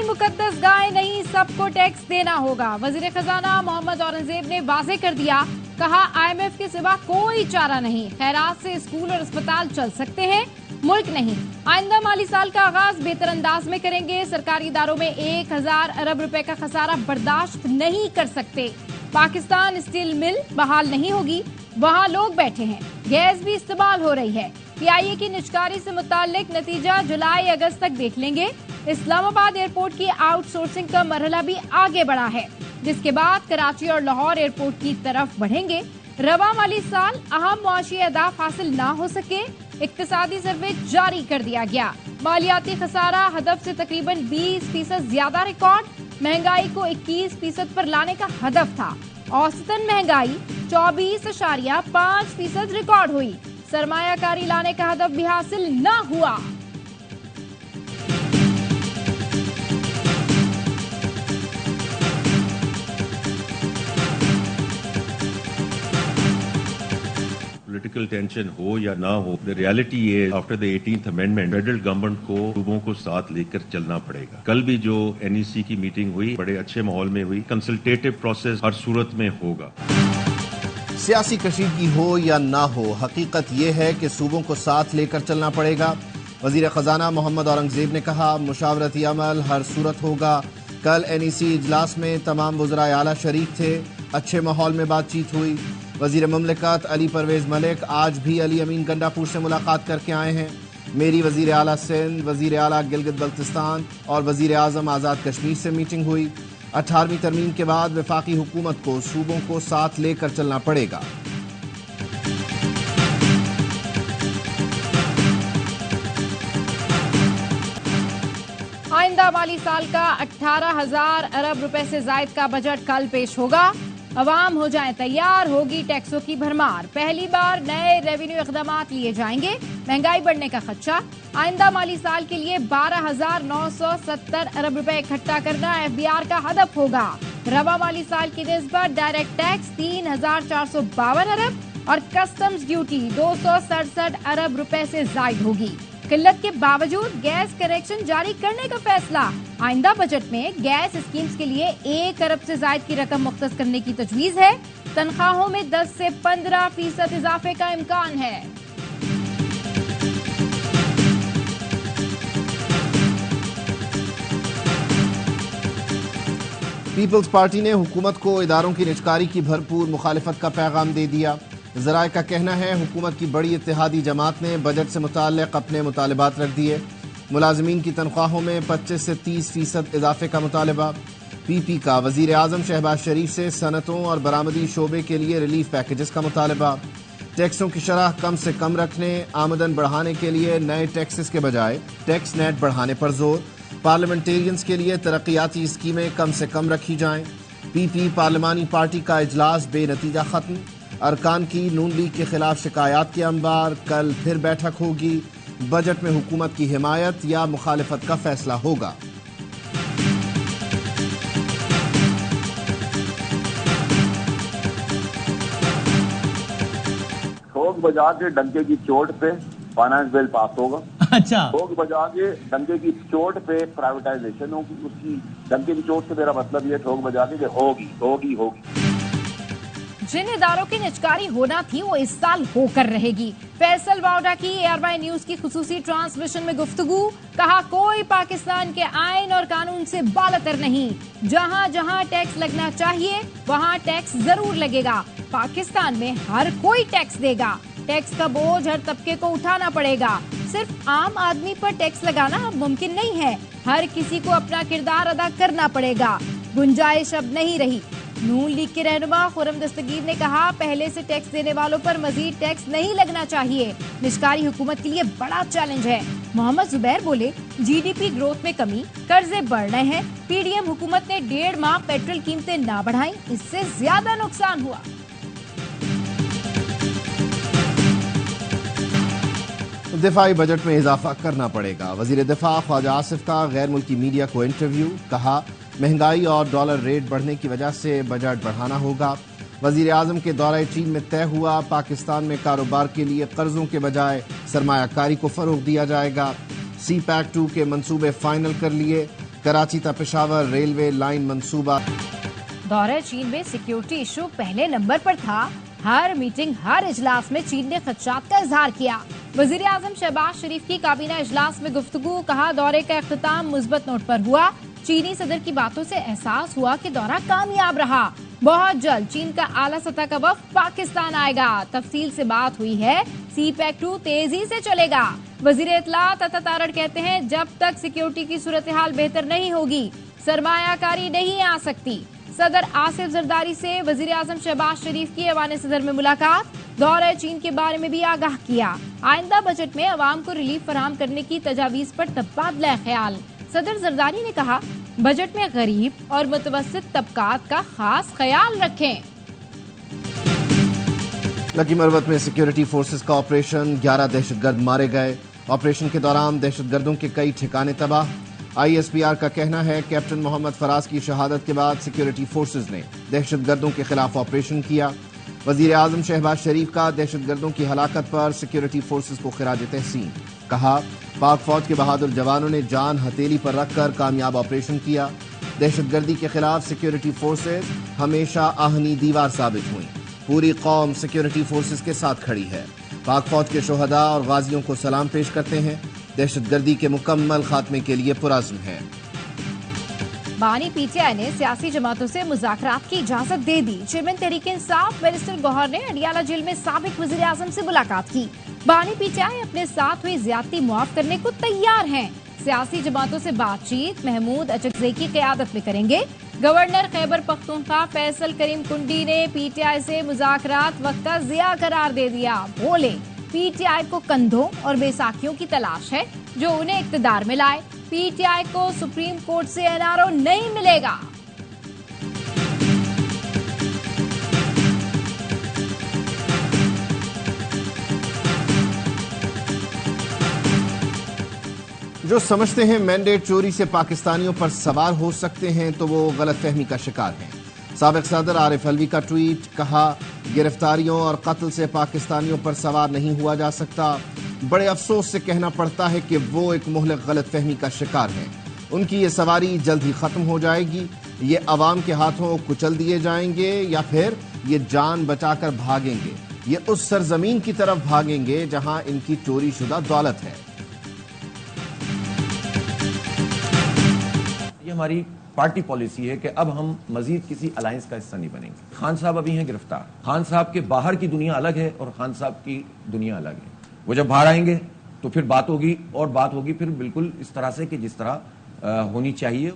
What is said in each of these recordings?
मुकद्दस गाय नहीं, सबको टैक्स देना होगा। वजीर खजाना मोहम्मद औरंगजेब ने वाजे कर दिया, कहा IMF के सिवा कोई चारा नहीं, खैरात से स्कूल और अस्पताल चल सकते हैं, मुल्क नहीं। आइंदा माली साल का आगाज बेहतर अंदाज में करेंगे, सरकारी इदारों में 1000 अरब रुपए का खसारा बर्दाश्त नहीं कर सकते। पाकिस्तान स्टील मिल बहाल नहीं होगी, वहां लोग बैठे हैं, गैस भी इस्तेमाल हो रही है। PIA की निजकारी से मुताल्लिक नतीजा जुलाई अगस्त तक देख लेंगे। इस्लामाबाद एयरपोर्ट की आउटसोर्सिंग का मरहला भी आगे बढ़ा है, जिसके बाद कराची और लाहौर एयरपोर्ट की तरफ बढ़ेंगे। रवा माली साल अहम मुआशी अहदाफ हासिल ना हो सके, इक्तिसादी सर्वे जारी कर दिया गया। मालियाती खसारा हदफ से तकरीबन 20% ज्यादा रिकॉर्ड, महंगाई को 21% पर लाने का हदफ था। औसतन महंगाई 24.5% रिकॉर्ड हुई, सरमायाकारी लाने का हदफ भी हासिल न हुआ। पॉलिटिकल टेंशन हो या ना हो, द रियलिटी है after the 18th amendment federal government को सूबों को साथ लेकर चलना पड़ेगा। कल भी जो NEC की मीटिंग हुई बड़े अच्छे माहौल में हुई, कंसल्टेटिव प्रोसेस हर सूरत में होगा। सियासी कशीदगी हो या ना हो, हकीकत ये है कि सूबों को साथ लेकर चलना पड़ेगा। वजीर खजाना मोहम्मद औरंगजेब ने कहा, मुशावरती अमल हर सूरत होगा। कल NEC इजलास में तमाम वज़राए आला शरीक थे, अच्छे माहौल में बातचीत हुई। वजीर ममलिकत अली परवेज मलिक आज भी अली अमीन गंडापुर से मुलाकात करके आए हैं। मेरी वजीर आला सिंध, वजीर आला गिलगित बल्तिस्तान और वजीर आजम आज़ाद कश्मीर से मीटिंग हुई। 18वीं तरमीम के बाद वफाकी हुकूमत को सूबों को साथ लेकर चलना पड़ेगा। आइंदा माली साल का 18,000 अरब रुपए से जायद का बजट कल पेश होगा। अवाम हो जाएं तैयार, होगी टैक्सों की भरमार। पहली बार नए रेवेन्यू इक़दामात लिए जाएंगे, महंगाई बढ़ने का खदशा। आइंदा माली साल के लिए 12,970 अरब रुपए इकट्ठा करना FBR का हदफ होगा। रवा माली साल की निस्बत डायरेक्ट टैक्स 3,452 अरब और कस्टम्स ड्यूटी 267 अरब रुपए से जायद होगी। किल्लत के बावजूद गैस कनेक्शन जारी करने का फैसला। आइंदा बजट में गैस स्कीम्स के लिए 1 अरब से जायद की रकम मुख्तस करने की तजवीज है। तनख्वाहों में 10 से 15% इजाफे का इम्कान है। पीपल्स पार्टी ने हुकूमत को इदारों की निजकारी की भरपूर मुखालिफत का पैगाम दे दिया। ज़राए का कहना है, हुकूमत की बड़ी इत्तेहादी जमात ने बजट से मुताल्लिक़ अपने मुतालबात रख दिए। मुलाजमीन की तनख्वाहों में 25 से 30% इजाफे का मुतालबा। PP का वज़ीर आज़म शहबाज शरीफ से सनतों और बरामदी शोबे के लिए रिलीफ पैकेजेस का मुतालबा। टैक्सों की शरह कम से कम रखने, आमदन बढ़ाने के लिए नए टैक्सेस के बजाय टैक्स नेट बढ़ाने पर जोर। पार्लियामेंटेरियंस के लिए तरक्याती स्कीमें कम से कम रखी जाएं। PP पार्लिमानी पार्टी का इजलास बेनतीजा खत्म। अरकान की नून लीग के खिलाफ शिकायत के अंबार, कल फिर बैठक होगी। बजट में हुकूमत की हिमायत या मुखालिफत का फैसला होगा। ठोक बजा के डंके की चोट पे फाइनेंस बिल पास होगा। अच्छा, ठोक बजा के डंके की चोट पे प्राइवेटाइजेशन होगी। उसकी डंके की चोट से मेरा मतलब ये ठोक बजा के होगी होगी होगी। जिन इदारों की निजकारी होना थी वो इस साल होकर रहेगी। फैसल वाउडा की ARY न्यूज की खुसूसी ट्रांसमिशन में गुफ्तगू, कहा कोई पाकिस्तान के आइन और कानून से बालतर नहीं। जहां जहां टैक्स लगना चाहिए वहां टैक्स जरूर लगेगा। पाकिस्तान में हर कोई टैक्स देगा। टैक्स का बोझ हर तबके को उठाना पड़ेगा। सिर्फ आम आदमी पर टैक्स लगाना अब मुमकिन नहीं है। हर किसी को अपना किरदार अदा करना पड़ेगा। गुंजाइश अब नहीं रही। नून लीग के रहनुमा खुर्रम दस्तगीर ने कहा, पहले से टैक्स देने वालों पर मजीद टैक्स नहीं लगना चाहिए। निजकारी हुकूमत के लिए बड़ा चैलेंज है। मोहम्मद जुबैर बोले, GDP ग्रोथ में कमी, कर्जे बढ़ रहे हैं। PDM हुकूमत ने 1.5 माह पेट्रोल कीमतें ना बढ़ाई, इससे ज्यादा नुकसान हुआ। दिफाई बजट में इजाफा करना पड़ेगा। वजीर दिफा ख्वाजा आसिफ का गैर मुल्की मीडिया को इंटरव्यू, कहा महंगाई और डॉलर रेट बढ़ने की वजह से बजट बढ़ाना होगा। वजीर आजम के दौरे चीन में तय हुआ, पाकिस्तान में कारोबार के लिए कर्जों के बजाय सरमायाकारी को फरोग दिया जाएगा। CPEC 2 के मंसूबे फाइनल कर लिए। कराची ता पेशावर रेलवे लाइन मंसूबा। दौरे चीन में सिक्योरिटी इशू पहले नंबर पर था। हर मीटिंग, हर इजलास में चीन ने खदशात का इजहार किया। वजीर आजम शहबाज शरीफ की काबीना इजलास में गुफ्तगू, कहा दौरे का इख्तिताम मुस्बत नोट पर हुआ। चीनी सदर की बातों से एहसास हुआ कि दौरा कामयाब रहा। बहुत जल्द चीन का आला सतह का वफ्द पाकिस्तान आएगा। तफसील से बात हुई है, CPEC-2 तेजी से चलेगा। वजीर इत्तलात अता तारड़ कहते हैं, जब तक सिक्योरिटी की सूरत हाल बेहतर नहीं होगी, सरमायाकारी नहीं आ सकती। सदर आसिफ जरदारी से वजीर आजम शहबाज शरीफ की ऐवान सदर में मुलाकात, दौरे चीन के बारे में भी आगाह किया। आइंदा बजट में अवाम को रिलीफ फराहम करने की तजावीज पर तबादला ख्याल। सदर जरदारी ने कहा, बजट में गरीब और मुतवस्सित तबकात का खास ख्याल रखें। लकी मरवत में सिक्योरिटी फोर्सेस का ऑपरेशन, 11 दहशतगर्द मारे गए। ऑपरेशन के दौरान दहशतगर्दों के कई ठिकाने तबाह। ISPR का कहना है, कैप्टन मोहम्मद फराज की शहादत के बाद सिक्योरिटी फोर्सेस ने दहशतगर्दों के खिलाफ ऑपरेशन किया। वजीर आजम शहबाज शरीफ का दहशतगर्दों की हलाकत पर सिक्योरिटी फोर्सेस को खिराज तहसीन। कहा, पाक फौज के बहादुर जवानों ने जान हथेली पर रखकर कामयाब ऑपरेशन किया। दहशतगर्दी के खिलाफ सिक्योरिटी फोर्सेस हमेशा आहनी दीवार साबित हुई। पूरी कौम सिक्योरिटी फोर्सेस के साथ खड़ी है। पाक फौज के शोहदा और गाजियों को सलाम पेश करते हैं। दहशतगर्दी के मुकम्मल खात्मे के लिए पुरअज़्म है। बानी PTI ने सियासी जमातों से मुज़ाकरात की इजाजत दे दी। चेयरमैन तहरीक इंसाफ बैरिस्टर गौहर ने अडियाला जेल में साबिक वज़ीर आज़म से मुलाकात की। बानी PTI अपने साथ हुई ज्यादती मुआफ करने को तैयार हैं। सियासी जमातों से बातचीत महमूद अचकज़ई की क़यादत में करेंगे। गवर्नर खैबर पख्तूनख्वा फैसल करीम कुंडी ने PTI से मुज़ाकरात वक्त का ज़िया करार दे दिया। बोले, PTI को कंधों और बेसाखियों की तलाश है जो उन्हें इक़्तिदार में लाए। PTI को सुप्रीम कोर्ट से NRO नहीं मिलेगा। जो समझते हैं मैंडेट चोरी से पाकिस्तानियों पर सवार हो सकते हैं तो वो गलतफहमी का शिकार हैं। साबिक सदर आरिफ अलवी का ट्वीट, कहा, गिरफ्तारियों और कत्ल से पाकिस्तानियों पर सवार नहीं हुआ जा सकता। बड़े अफसोस से कहना पड़ता है कि वो एक मुहलक गलतफहमी का शिकार हैं। उनकी ये सवारी जल्द ही खत्म हो जाएगी। ये अवाम के हाथों कुचल दिए जाएंगे या फिर ये जान बचाकर भागेंगे। ये उस सरजमीन की तरफ भागेंगे जहां इनकी चोरी शुदा दौलत है। ये हमारी पार्टी पॉलिसी है कि अब हम मजीद किसी अलायंस का हिस्सा नहीं बनेंगे। खान साहब अभी हैं गिरफ्तार। खान साहब के बाहर की दुनिया अलग है और खान साहब की दुनिया अलग है। वो जब बाहर आएंगे तो फिर बात होगी, और बात होगी फिर बिल्कुल इस तरह से कि जिस तरह होनी चाहिए।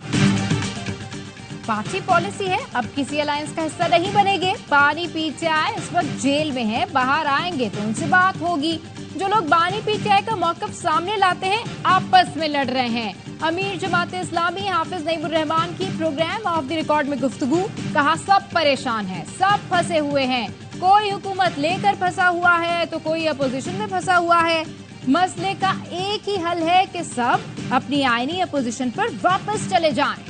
पार्टी पॉलिसी है, अब किसी अलायंस का हिस्सा नहीं बनेंगे। बानी PTI इस वक्त जेल में है, बाहर आएंगे तो उनसे बात होगी। जो लोग बानी PTI का मौकफ सामने लाते हैं आपस में लड़ रहे हैं। अमीर जमात इस्लामी हाफिज नईमुर रहमान की प्रोग्राम ऑफ द रिकॉर्ड में गुफ्तगू, कहा सब परेशान हैं, सब फंसे हुए हैं। कोई हुकूमत लेकर फंसा हुआ है तो कोई अपोजिशन में फंसा हुआ है। मसले का एक ही हल है कि सब अपनी आईनी अपोजिशन पर वापस चले जाएं।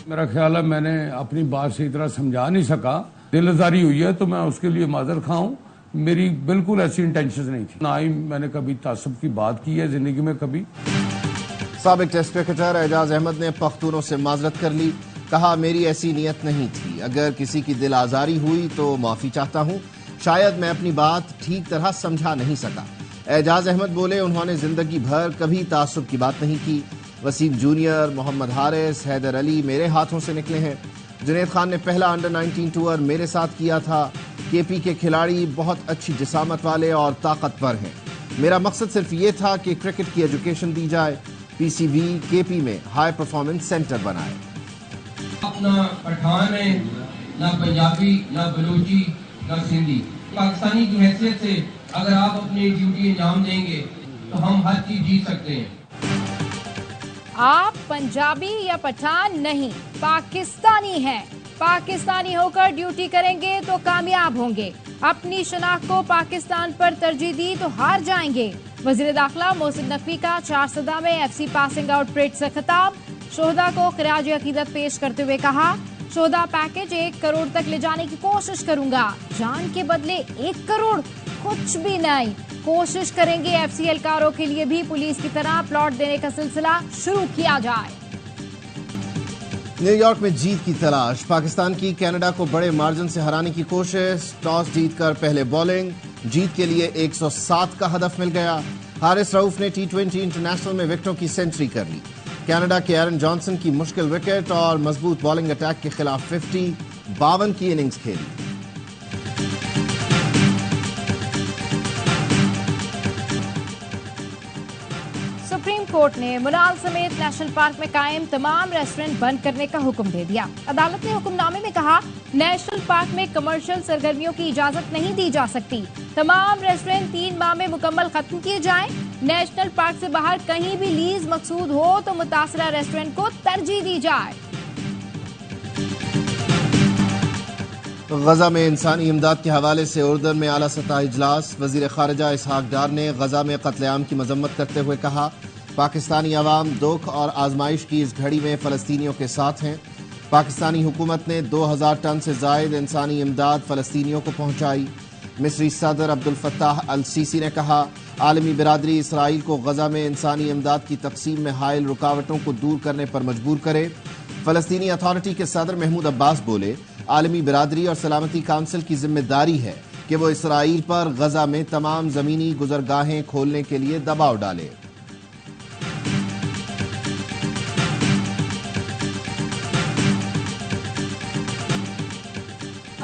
मेरा ख्याल है मैंने अपनी बात से इतना समझा नहीं सका, दिल आजारी हुई है तो मैं उसके लिए माजर खा हूं। मेरी बिल्कुल ऐसी इंटेंशन नहीं थी, ना ही मैंने कभी तासुब की बात की है जिंदगी में कभी। साबिक टेस्ट क्रिकेटर एजाज अहमद ने पख्तूनों से माजरत कर ली। कहा, मेरी ऐसी नीयत नहीं थी। अगर किसी की दिल आजारी हुई तो माफी चाहता हूं। शायद मैं अपनी बात ठीक तरह समझा नहीं सका। एजाज अहमद बोले, उन्होंने जिंदगी भर कभी तासुब की बात नहीं की। वसीम जूनियर, मोहम्मद हारिस, हैदर अली मेरे हाथों से निकले हैं। जुनैद खान ने पहला अंडर-19 टूर मेरे साथ किया था। KP के खिलाड़ी बहुत अच्छी जिसामत वाले और ताकतवर हैं। मेरा मकसद सिर्फ ये था कि क्रिकेट की एजुकेशन दी जाए। PCB KP में हाई परफॉर्मेंस सेंटर बनाए। अपना पठान है, ना पंजाबी, ना बलूची, ना सिंधी। पाकिस्तानी की हैसियत से अगर आप अपनी ड्यूटी अंजाम देंगे तो हम हर चीज जीत सकते हैं। आप पंजाबी या पठान नहीं, पाकिस्तानी हैं। पाकिस्तानी होकर ड्यूटी करेंगे तो कामयाब होंगे। अपनी शनाख्त को पाकिस्तान पर तरजीह दी तो हार जाएंगे। वजीर दाखिला मोहसिन नकवी का 4 सदा में FC पासिंग आउट परेड से खिताब। शोहदा को खिराज अकीदत पेश करते हुए कहा, शोहदा पैकेज 1 करोड़ तक ले जाने की कोशिश करूंगा। जान के बदले 1 करोड़, कुछ भी नहीं। कोशिश करेंगे एफसीएल कारों के लिए भी पुलिस की तरह प्लॉट देने का सिलसिला शुरू किया जाए। न्यूयॉर्क में जीत की तलाश, पाकिस्तान की कनाडा को बड़े मार्जिन से हराने की कोशिश। टॉस जीतकर पहले बॉलिंग, जीत के लिए 107 का हदफ मिल गया। हारिस रऊफ ने T20 इंटरनेशनल में विकेटों की सेंचुरी कर ली। कनाडा के एरन जॉनसन की मुश्किल विकेट और मजबूत बॉलिंग अटैक के खिलाफ 50, 52 की इनिंग्स खेली। सुप्रीम कोर्ट ने मुनाल समेत नेशनल पार्क में कायम तमाम रेस्टोरेंट बंद करने का हुक्म दे दिया। अदालत ने हुक्मनामे में कहा, नेशनल पार्क में कमर्शियल सरगर्मियों की इजाजत नहीं दी जा सकती। तमाम रेस्टोरेंट 3 माह में मुकम्मल खत्म किए जाएं। नेशनल पार्क से बाहर कहीं भी लीज मकसूद हो तो मुतासरा रेस्टोरेंट को तरजीह दी जाए। गजा में इंसानी इमदाद के हवाले से उर्दन में आला सतह इजलास। वजीर खारजा इसहाक डार ने गजा में कत्लेआम की मजम्मत करते हुए कहा, पाकिस्तानी अवाम दुख और आजमाइश की इस घड़ी में फलस्तीनियों के साथ हैं। पाकिस्तानी हुकूमत ने 2000 टन से जायद इंसानी इमदाद फलस्तीनियों को पहुंचाई। मिस्री सदर अब्दुल फत्ताह अल सीसी ने कहा, आलमी बिरादरी इसराइल को गजा में इंसानी इमदाद की तकसीम में हायल रुकावटों को दूर करने पर मजबूर करे। फलस्तीनी अथॉरिटी के सदर महमूद अब्बास बोले, आलमी बिरादरी और सलामती काउंसिल की जिम्मेदारी है कि वो इसराइल पर गजा में तमाम जमीनी गुजरगाहें खोलने के लिए दबाव डाले।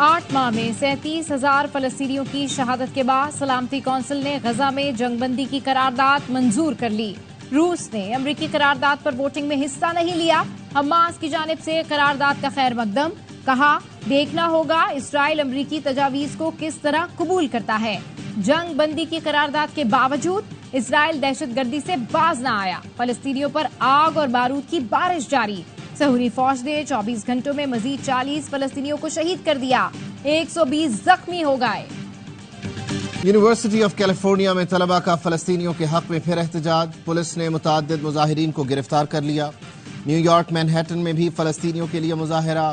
आठ माह में 37,000 फलस्तीनियों की शहादत के बाद सलामती कौंसिल ने गजा में जंगबंदी की करारदाद मंजूर कर ली। रूस ने अमरीकी करारदाद पर वोटिंग में हिस्सा नहीं लिया। हमास की जानिब से करारदाद का खैर मकदम, कहा देखना होगा इसराइल अमरीकी तजावीज को किस तरह कबूल करता है। जंग बंदी की करारदाद के बावजूद इसराइल दहशतगर्दी से बाज न आया। फलस्तीनियों पर आग और बारूद की बारिश जारी। सहूरी फौज ने 24 घंटों में मजीद 40 फलस्तीनियों को शहीद कर दिया। 120 जख्मी हो गए। यूनिवर्सिटी ऑफ कैलिफोर्निया में तलबा का फलस्तीनियों के हक में फिर एहतजाज। पुलिस ने मुतअद्दिद मुजाहिरीन को गिरफ्तार कर लिया। न्यूयॉर्क मैनहट्टन में भी फलस्तीनियों के लिए मुजाहरा।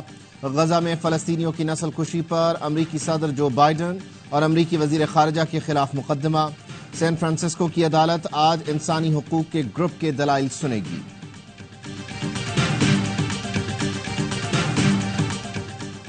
गजा में फलस्तीनियों की नस्ल कुशी पर अमरीकी सदर जो बाइडन और अमरीकी वजीर खारजा के खिलाफ मुकदमा। सैन फ्रांसिस्को की अदालत आज इंसानी हुकूक के ग्रुप के दलाइल सुनेगी।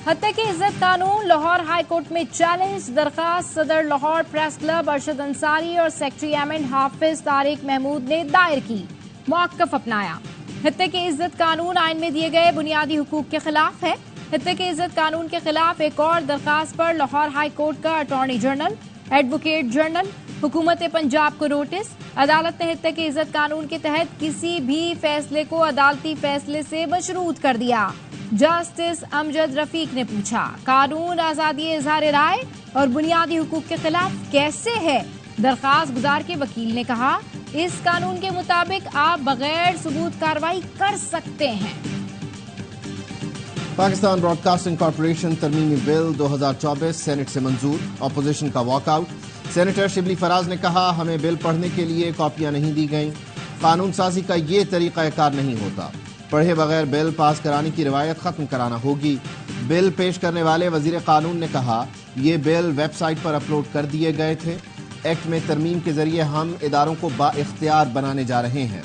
हत्या की इज्जत कानून लाहौर हाई कोर्ट में चैलेंज। दरखास्त सदर लाहौर प्रेस क्लब अरशद अंसारी और सेक्रेटरी एमएन हाफिज तारिक महमूद ने दायर की। मौक़िफ़ अपनाया। हत्या की इज्जत कानून आइन में दिए गए बुनियादी हुकूक के खिलाफ है। हत्या की इज्जत कानून के खिलाफ एक और दरखास्त पर लाहौर हाई कोर्ट का अटॉर्नी जनरल, एडवोकेट जनरल, हुकूमत पंजाब को नोटिस। अदालत ने हत्या की इज्जत कानून के तहत किसी भी फैसले को अदालती फैसले से मशरूत कर दिया। जस्टिस अमजद रफीक ने पूछा, कानून आजादी इजहार राय और बुनियादी हुकूक के खिलाफ कैसे है? दरखास्त गुजार के वकील ने कहा, इस कानून के मुताबिक आप बगैर सबूत कार्रवाई कर सकते हैं। पाकिस्तान ब्रॉडकास्टिंग कॉर्पोरेशन तरमीमी बिल 2024 सेनेट से मंजूर। अपोजिशन का वॉकआउट। सेनेटर शिबली फराज ने कहा, हमें बिल पढ़ने के लिए कॉपियां नहीं दी गईं। कानून साजी का ये तरीकाकार नहीं होता। पढ़े बगैर बिल पास कराने की रिवायत खत्म कराना होगी। बिल पेश करने वाले वजीर कानून ने कहा, ये बिल वेबसाइट पर अपलोड कर दिए गए थे। एक्ट में तरमीम के जरिए हम इदारों को बाइख्तियार बनाने जा रहे हैं।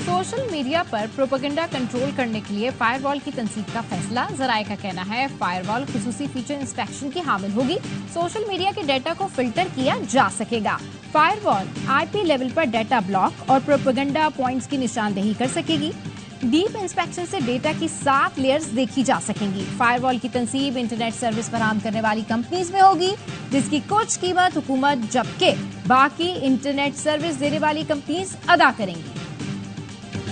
सोशल मीडिया पर प्रोपेगेंडा कंट्रोल करने के लिए फायरवॉल की तंसीब का फैसला। जराये का कहना है, फायरवॉल खुसूसी फीचर इंस्पेक्शन की हामिल होगी। सोशल मीडिया के डेटा को फिल्टर किया जा सकेगा। फायरवॉल आईपी लेवल पर डेटा ब्लॉक और प्रोपेगेंडा पॉइंट्स की निशानदेही कर सकेगी। डीप इंस्पेक्शन से डेटा की 7 लेयर्स देखी जा सकेंगी। फायरवॉल की तंसीब इंटरनेट सर्विस फराहम करने वाली कंपनीज में होगी, जिसकी कुछ कीमत हुकूमत जबकि बाकी इंटरनेट सर्विस देने वाली कंपनीज अदा करेंगी।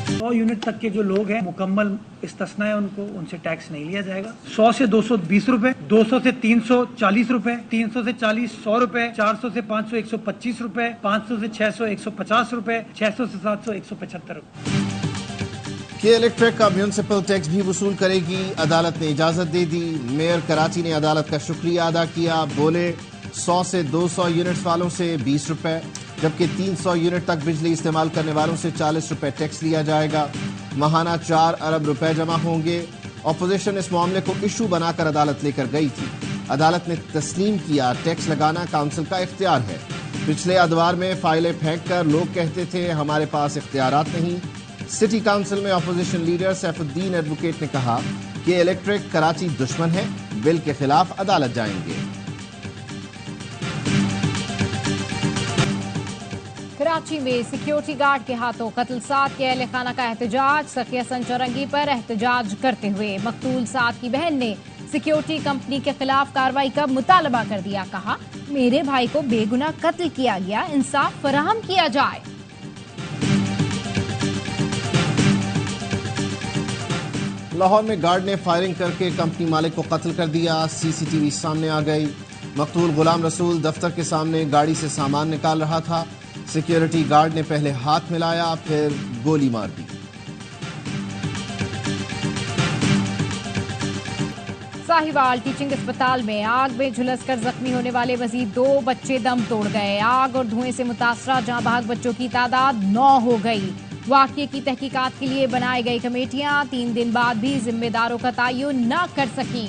100 यूनिट तक के जो लोग हैं मुकम्मल इस्तिस्ना है, उनसे टैक्स नहीं लिया जाएगा। 100 से 220 रुपए, 200 से 340 रुपए, 300 से 40 100 रुपए, 400 से 500 125 रुपए, 500 से 600 150 रुपए, 600 से 700 175 रुपए। के इलेक्ट्रिक का म्यूनिसिपल टैक्स भी वसूल करेगी। अदालत ने इजाजत दे दी। मेयर कराची ने अदालत का शुक्रिया अदा किया। बोले 100 से 200 यूनिट्स वालों से 20 रुपए, जबकि 300 यूनिट तक बिजली इस्तेमाल करने वालों से 40 रुपए टैक्स लिया जाएगा। माहाना 4 अरब रुपए जमा होंगे अपोजिशन इस मामले को इशू बनाकर अदालत लेकर गई थी। अदालत ने तस्लीम किया टैक्स लगाना काउंसिल का इख्तियार है। पिछले अदवार में फाइलें फेंक कर लोग कहते थे हमारे पास इख्तियारात नहीं। सिटी काउंसिल में अपोजिशन लीडर सैफुद्दीन एडवोकेट ने कहा कि इलेक्ट्रिक कराची दुश्मन है, बिल के खिलाफ अदालत जाएंगे। कराची में सिक्योरिटी गार्ड के हाथों कत्ल साद के अहले खाना का एहतजाज। सखिया संचरंगी पर एहतजाज करते हुए मकतूल साद की बहन ने सिक्योरिटी कंपनी के खिलाफ कार्रवाई का मुतालबा कर दिया। कहा मेरे भाई को बेगुनाह कत्ल किया गया, इंसाफ फराहम किया जाए। लाहौर में गार्ड ने फायरिंग करके कंपनी मालिक को कत्ल कर दिया। सीसीटीवी सामने आ गई। मकतूल गुलाम रसूल दफ्तर के सामने गाड़ी से सामान निकाल रहा था। सिक्योरिटी गार्ड ने पहले हाथ मिलाया, फिर गोली मार दी। साहिवाल टीचिंग अस्पताल में आग में झुलसकर जख्मी होने वाले मजीद 2 बच्चे दम तोड़ गए। आग और धुएं से मुतासरा जाँ बहक बच्चों की तादाद 9 हो गई। वाक़ये की तहकीकात के लिए बनाई गई कमेटियां 3 दिन बाद भी जिम्मेदारों का तयन न कर सकी।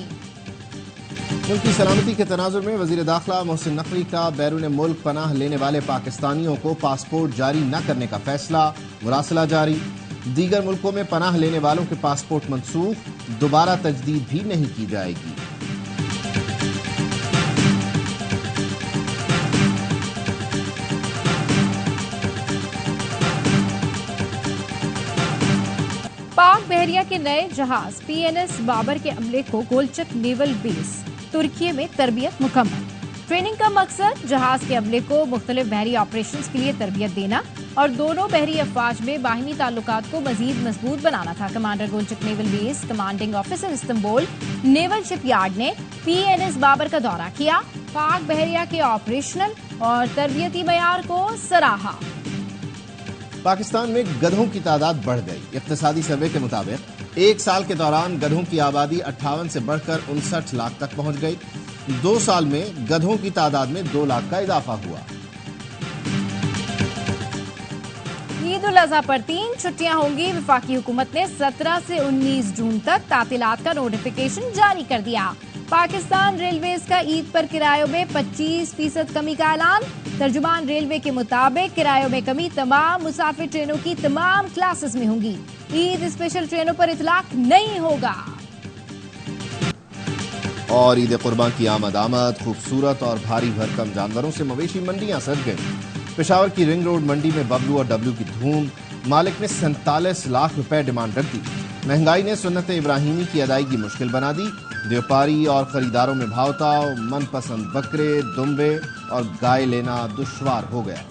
मुल्क की सलामती के तनाजुर में वज़ीर दाखिला मोहसिन नकवी का बैरून मुल्क पनाह लेने वाले पाकिस्तानियों को पासपोर्ट जारी न करने का फैसला। मुरासला जारी। दीगर मुल्कों में पनाह लेने वालों के पासपोर्ट मनसूख, दोबारा तजदीद भी नहीं की जाएगी। पाक बहरिया के नए जहाज PNS बाबर के अमले को गोलचक नेवल बेस तुर्की में तरबियत मुकम्मल। ट्रेनिंग का मकसद जहाज के अमले को मुख्तलिफ बहरी ऑपरेशंस के लिए तरबियत देना और दोनों बहरी अफवाज में बाहिमी ताल्लुकात को मजीद मजबूत बनाना था। Commander Golcuk naval base commanding officer Istanbul naval shipyard ने PNS बाबर का दौरा किया। पाक बहरिया के ऑपरेशनल और तरबियती मयार को सराहा। पाकिस्तान में गधों की तादाद बढ़ गई। इक्तिसादी सर्वे के मुताबिक 1 साल के दौरान गधों की आबादी 58 से बढ़कर 59 लाख तक पहुंच गई। 2 साल में गधों की तादाद में 2 लाख का इजाफा हुआ। ईद उल अजहा पर 3 छुट्टियां होंगी। वफाकी हुकूमत ने 17 से 19 जून तक तातीलात का नोटिफिकेशन जारी कर दिया। पाकिस्तान रेलवेज का ईद पर किरायों में 25% कमी का ऐलान। तर्जुमान रेलवे के मुताबिक किरायों में कमी तमाम मुसाफिर ट्रेनों की तमाम क्लासेस में होंगी। ईद स्पेशल ट्रेनों पर इतलाक नहीं होगा। और ईद कुर्बान की आमद खूबसूरत और भारी भरकम जानवरों से मवेशी मंडियां सज गई। पेशावर की रिंग रोड मंडी में बबलू और डब्लू की धूम। मालिक ने 47 लाख रुपए डिमांड रख दी। महंगाई ने सुन्नत इब्राहिमी की अदायगी मुश्किल बना दी। व्यापारी और खरीदारों में भावताव, मनपसंद बकरे, दुम्बे और गाय लेना दुश्वार हो गया।